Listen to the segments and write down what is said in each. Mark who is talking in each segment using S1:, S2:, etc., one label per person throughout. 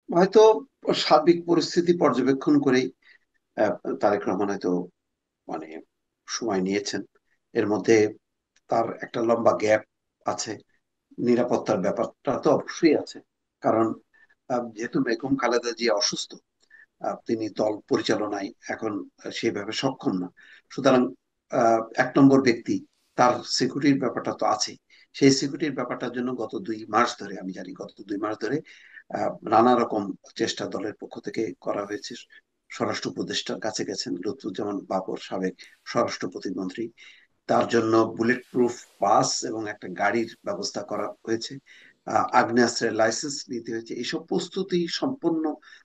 S1: হয়তো সার্বিক পরিস্থিতি পর্যবেক্ষণ করেই আহ, তারেক রহমান হয়তো মানে সময় নিয়েছেন। এর মধ্যে তার একটা লম্বা গ্যাপ আছে। নিরাপত্তার ব্যাপারটা তো অবশ্যই আছে। কারণ যেহেতু বেগম খালেদা জিয়া অসুস্থ, তিনি দল পরিচালনায় এখন সেভাবে সক্ষম না। সুতরাং এক নম্বর ব্যক্তি, তার সিকিউরিটির ব্যাপারটা তো আছে। সেই সিকিউরিটির ব্যাপারটার জন্য গত 2 মাস ধরে, আমি জানি গত 2 মাস ধরে নানা রকম চেষ্টা দলের পক্ষ থেকে করা হয়েছে। স্বরাষ্ট্র উপদেষ্টার কাছে গেছেন লুৎফুজ্জামান বাবর, সাবেক স্বরাষ্ট্র প্রতিমন্ত্রী। তার জন্য বুলেট প্রুফ বাস এবং একটা গাড়ির ব্যবস্থা করা হয়েছে। আগ্নেয়াস্ত্রের লাইসেন্স নিতে হয়েছে। এইসব প্রস্তুতি সম্পন্ন।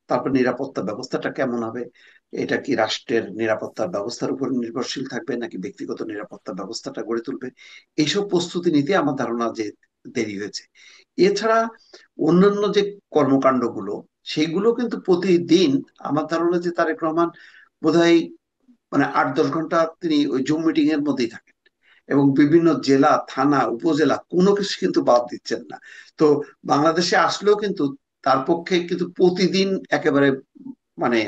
S1: তারপর নিরাপত্তা ব্যবস্থাটা কেমন হবে? এটা কি রাষ্ট্রের নিরাপত্তা ব্যবস্থার উপর নির্ভরশীল থাকবে নাকি ব্যক্তিগত নিরাপত্তা ব্যবস্থাটা গড়ে তুলবে? এইসব প্রস্তুতি নিতে আমার ধারণা যে দেরি হয়েছে। এছাড়া অন্যান্য যে কর্মকাণ্ডগুলো, সেগুলো কিন্তু প্রতিদিন আমার ধারণা যে তারেক রহমান বোধহয় 8-10 ঘন্টা তিনি ওই জুম মিটিং এর মধ্যেই থাকেন। এবং বিভিন্ন জেলা, থানা, উপজেলা কোনো কিছু কিন্তু বাদ দিচ্ছেন না। তো বাংলাদেশে আসলেও কিন্তু তার পক্ষে কিন্তু প্রতিদিন একেবারে মানে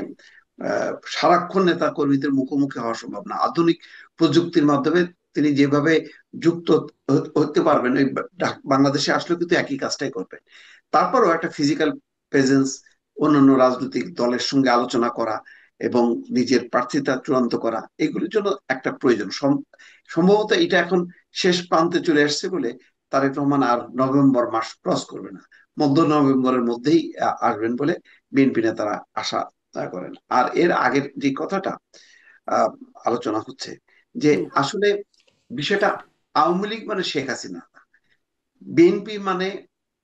S1: সারাক্ষণ নেতা কর্মীদের মুখোমুখি হওয়া সম্ভব না। আধুনিক প্রযুক্তির মাধ্যমে তিনি যেভাবে যুক্ত হতে পারবেন, ওই বাংলাদেশে আসলেও কিন্তু একই কাজটাই করবেন। তারপরও একটা ফিজিক্যাল প্রেজেন্স, অন্যান্য রাজনৈতিক দলের সঙ্গে আলোচনা করা এবং নিজের প্রার্থিতা চূড়ান্ত করা, এগুলির জন্য একটা প্রয়োজন। সম্ভবত এটা এখন শেষ প্রান্তে চলে আসছে বলে তারেক রহমান আর নভেম্বর মাস ক্রস করবে না। মধ্য নভেম্বরের মধ্যেই আসবেন বলে বিএনপি নেতারা আশা করেন। আর এর আগের যে কথাটা আহ, আলোচনা হচ্ছে, যে
S2: হুম।
S1: আসলে বিষয়টা আওয়ামী লীগ মানে শেখ হাসিনা না, বিএনপি মানে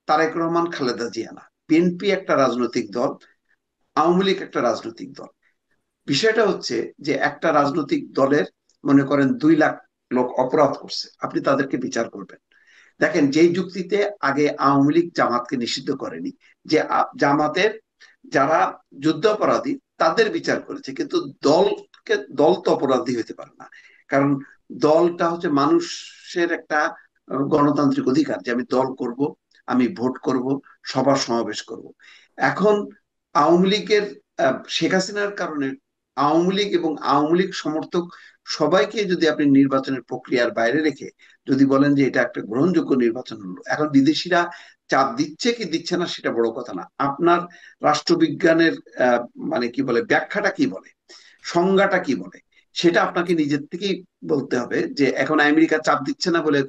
S1: তারেক রহমান, খালেদা জিয়া না। বিএনপি একটা রাজনৈতিক দল, আওয়ামী লীগ একটা রাজনৈতিক দল। বিষয়টা হচ্ছে যে একটা রাজনৈতিক দলের, মনে করেন 2 লাখ লোক অপরাধ করছে, আপনি তাদেরকে বিচার করবেন। দেখেন, যেই যুক্তিতে আগে আওয়ামী লীগ জামাতকে নিষিদ্ধ করেনি, যে জামাতের যারা যুদ্ধাপরাধী তাদের বিচার করেছে, কিন্তু দল তো অপরাধী হতে পারে না। কারণ দলটা হচ্ছে মানুষের একটা গণতান্ত্রিক অধিকার, যে আমি দল করব, আমি ভোট করব, সভা সমাবেশ করব। এখন আওয়ামী লীগের শেখ হাসিনার কারণে আওয়ামী লীগ এবং আওয়ামী লীগ সমর্থক সবাইকে যদি আপনি নির্বাচনের প্রক্রিয়ার বাইরে রেখে যদি বলেন যে এটা একটা গ্রহণযোগ্য নির্বাচন হলো, এখন বিদেশিরা চাপ দিচ্ছে কি দিচ্ছে না সেটা বড় কথা না। আপনার রাষ্ট্রবিজ্ঞানের আহ, কি বলে, ব্যাখ্যাটা কি বলে, সংজ্ঞাটা কি বলে, সেটা আপনাকে নিজের থেকেই বলতে হবে। যে এখন আমেরিকা চাপ দিচ্ছে না বলে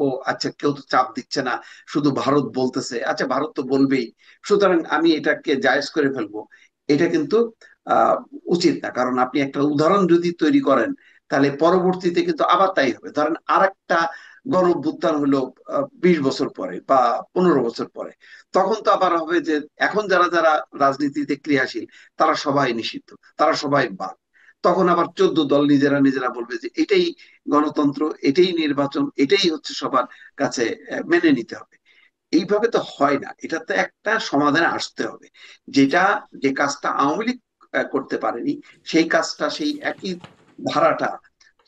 S1: ও আচ্ছা, কেউ তো চাপ দিচ্ছে না, শুধু ভারত বলতেছে, আচ্ছা ভারত তো বলবেই, সুতরাং আমি এটাকে জায়েজ করে ফেলবো। এটা কিন্তু আহ উচিত না। কারণ আপনি একটা উদাহরণ যদি তৈরি করেন, তাহলে পরবর্তীতে কিন্তু আবার তাই হবে। ধরেন আর একটা গণ অভ্যুত্থান হলো 20 বছর পরে বা 15 বছর পরে, তখন তো আবার হবে যে এখন যারা যারা রাজনীতিতে ক্রিয়াশীল তারা সবাই নিষিদ্ধ, তারা সবাই বাদ। তখন আবার 14 দল নিজেরা নিজেরা বলবে যে এটাই গণতন্ত্র, এটাই নির্বাচন, এটাই হচ্ছে সবার কাছে মেনে নিতে হবে। এইভাবে তো হয় না। এটাতে একটা সমাধানে আসতে হবে। যেটা, যে কাজটা আওয়ামী লীগ করতে পারেনি, সেই কাজটা, সেই একই ধারাটা,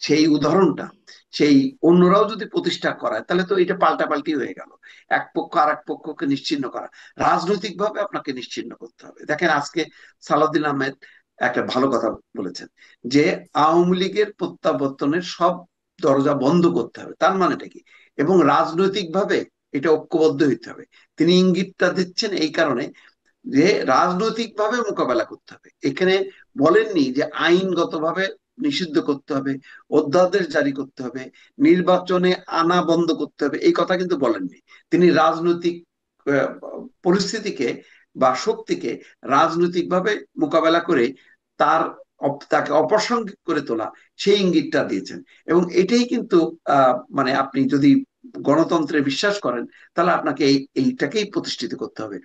S1: সেই উদাহরণটা, সেই অন্যরাও যদি প্রতিষ্ঠা করায়, তাহলে তো এটা পাল্টাপাল্টি হয়ে গেল। এক পক্ষ আর এক পক্ষকে নিশ্চিহ্ন করা, রাজনৈতিক ভাবে আপনাকে নিশ্চিহ্ন করতে হবে। দেখেন, আজকে সালাউদ্দিন আহমেদ একটা ভালো কথা বলেছেন, যে আওয়ামী লীগের প্রত্যাবর্তনের সব দরজা বন্ধ করতে হবে। তার মানেটা কি? এবং রাজনৈতিক ভাবে এটা ঐক্যবদ্ধ হইতে হবে। তিনি ইঙ্গিতটা দিচ্ছেন এই কারণে যে রাজনৈতিক ভাবে মোকাবেলা করতে হবে। এখানে বলেননি যে আইনগতভাবে নিষিদ্ধ করতে হবে, অধ্যাদেশ জারি করতে হবে, নির্বাচনে আনা বন্ধ করতে হবে, এই কথা কিন্তু বলেননি। তিনি রাজনৈতিক আহ, পরিস্থিতিকে বা শক্তিকে রাজনৈতিকভাবে মোকাবেলা করে তার তাকে অপ্রাসঙ্গিক করে তোলা, সেই ইঙ্গিতটা দিয়েছেন। এবং এটাই কিন্তু আপনি যদি গণতন্ত্রে বিশ্বাস করেন, তাহলে আপনাকে এইটাকেই প্রতিষ্ঠিত করতে হবে।